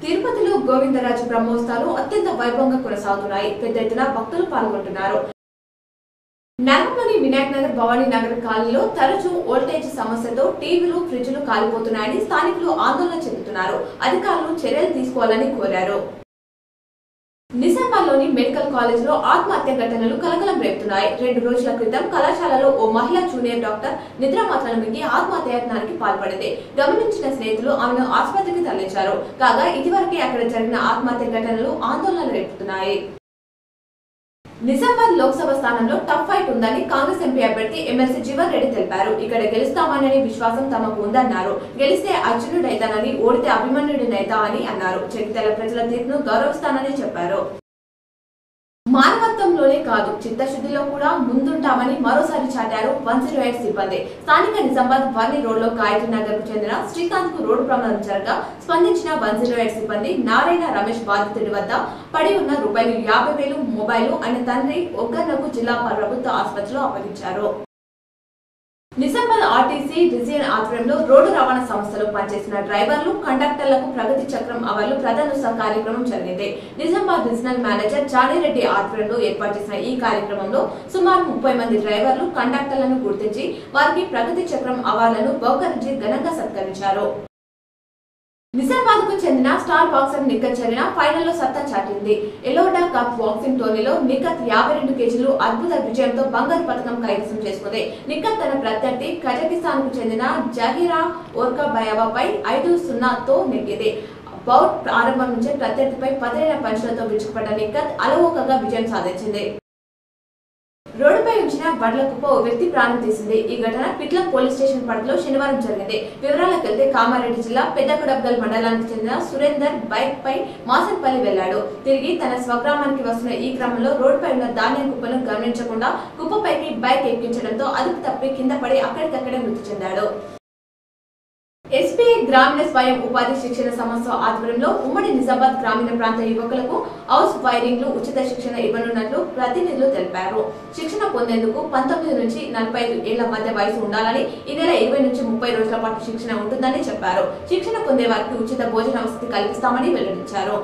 తిరుపతిలో గోవిందరాజు బ్రహ్మోత్సవాలు అత్యంత వైభవంగా కొనసాగుతున్నాయి. పెద్ద ఎత్తున భక్తులు పాల్గొంటున్నారు. నగరంలోని వినాయక్ నగర్, భవానీ నగర్ కాలనీలో తరచూ వోల్టేజ్ సమస్యతో టీవీలు, ఫ్రిడ్జ్లు కాలిపోతున్నాయని స్థానికులు ఆందోళన చెందుతున్నారు. అధికారులు చర్యలు తీసుకోవాలని కోరారు. నిజామాబాద్లోని మెడికల్ కాలేజ్లో ఆత్మహత్య ఘటనలు కలకలం రేపుతున్నాయి. 2 రోజుల క్రితం కళాశాలలో ఓ మహిళా జూనియర్ డాక్టర్ నిద్రమాత్రలు మింగి ఆత్మహత్యాయత్నానికి పాల్పడింది. గమనించిన స్నేహితులు ఆమెను ఆసుపత్రికి తరలించారు. కాగా ఇదివరకే అక్కడ జరిగిన ఆత్మహత్య ఘటనలు ఆందోళన రేపుతున్నాయి. నిజామాబాద్ లోక్సభ స్థానంలో టఫ్ ఫైట్ ఉందని కాంగ్రెస్ ఎంపీ అభ్యర్థి ఎమ్మెల్సీ జీవన్ రెడ్డి తెలిపారు. ఇక్కడ గెలుస్తామనే విశ్వాసం తమకు ఉందన్నారు. గెలిస్తే అర్జునుడైతానని, ఓడితే అభిమన్యుడినైతా అని అన్నారు. జగిత్యాల ప్రజల తీర్పును గౌరవిస్తానని చెప్పారు. మానవత్వంలోనే కాదు, చిత్తశుద్ధిలో కూడా ముందుంటామని మరోసారి చాటారు 108 సిబ్బంది. స్థానిక నిజామాబాద్ వర్ణి రోడ్లో గాయత్రి నగర్ కు చెందిన శ్రీకాంత్ కు రోడ్డు ప్రమాదం జరగా స్పందించిన 108 సిబ్బంది నారాయణ రమేష్ బాధితుడి వద్ద పడి ఉన్న ₹50,000 మొబైల్ ఆయన తండ్రి ఒక్కర్నకు జిల్లా ప్రభుత్వ ఆసుపత్రిలో అప్పగించారు. నిజామాబాద్ ఆర్టీసీ డిజిఎన్ ఆధ్వర్యంలో రోడ్డు రవాణా సంస్థలో పనిచేసిన డ్రైవర్లు, కండక్టర్లకు ప్రగతి చక్రం అవార్డులు ప్రదానోత్సవ కార్యక్రమం జరిగింది. నిజామాబాద్ రీజనల్ మేనేజర్ జానీరెడ్డి ఆధ్వర్యంలో ఏర్పాటు చేసిన ఈ కార్యక్రమంలో సుమారు 30 మంది డ్రైవర్లు, కండక్టర్లను గుర్తించి వారికి ప్రగతి చక్రం అవార్డులను బహుకరించి ఘనంగా సత్కరించారు. నిజామాబాద్ కు చెందిన స్టార్ బాక్సర్ నిఖత్ చరిన ఫైనల్లో సత్తా చాటింది. ఎలోడా కప్ బాక్సింగ్ టోర్నీలో నిఖత్ 52 కేజీలు అద్భుత విజయంతో బంగారు పథకం కైవసం చేసుకుంది. నిఖత్ తన ప్రత్యర్థి కజకిస్తాన్ కు చెందిన జహీరా ఓర్కాబయావాపై 5-0తో నెగ్గింది. బౌట్ ఆరంభం నుంచే ప్రత్యర్థిపై 10 పంచులతో విరుచుకుపడ్డ నిఖత్ అలవోకగా విజయం సాధించింది. రోడ్డుపై ఉంచిన బండ్ల కుప్ప ఓ వ్యక్తి ప్రాణం తీసింది. ఈ ఘటన పిట్లం పోలీస్ స్టేషన్ పరిధిలో శనివారం జరిగింది. వివరాలకు వెళ్తే కామారెడ్డి జిల్లా పెద్దకొడబ్గల్ మండలానికి చెందిన సురేందర్ బైక్ పై మాసన్పల్లి వెళ్లాడు. తిరిగి తన స్వగ్రామానికి వస్తున్న ఈ క్రమంలో రోడ్డుపై ఉన్న ధాన్యం కుప్పను గమనించకుండా కుప్పపైకి బైక్ ఎక్కించడంతో అదుపు తప్పి కింద పడి అక్కడికక్కడే మృతి చెందాడు. ఎస్బీఐ గ్రామీణ స్వయం ఉపాధి శిక్షణ సంస్థ ఆధ్వర్యంలో ఉమ్మడి నిజామాబాద్ గ్రామీణ ప్రాంత యువకులకు హౌస్ వైరింగ్ ఉచిత శిక్షణ ఇవ్వనున్నట్లు ప్రతినిధులు తెలిపారు. శిక్షణ పొందేందుకు 19 నుంచి 45 ఏళ్ల మధ్య వయసు ఉండాలని, ఈ నెల 20 నుంచి 30 రోజుల పాటు శిక్షణ ఉంటుందని చెప్పారు. శిక్షణ పొందే వారికి ఉచిత భోజన వసతి కల్పిస్తామని వెల్లడించారు.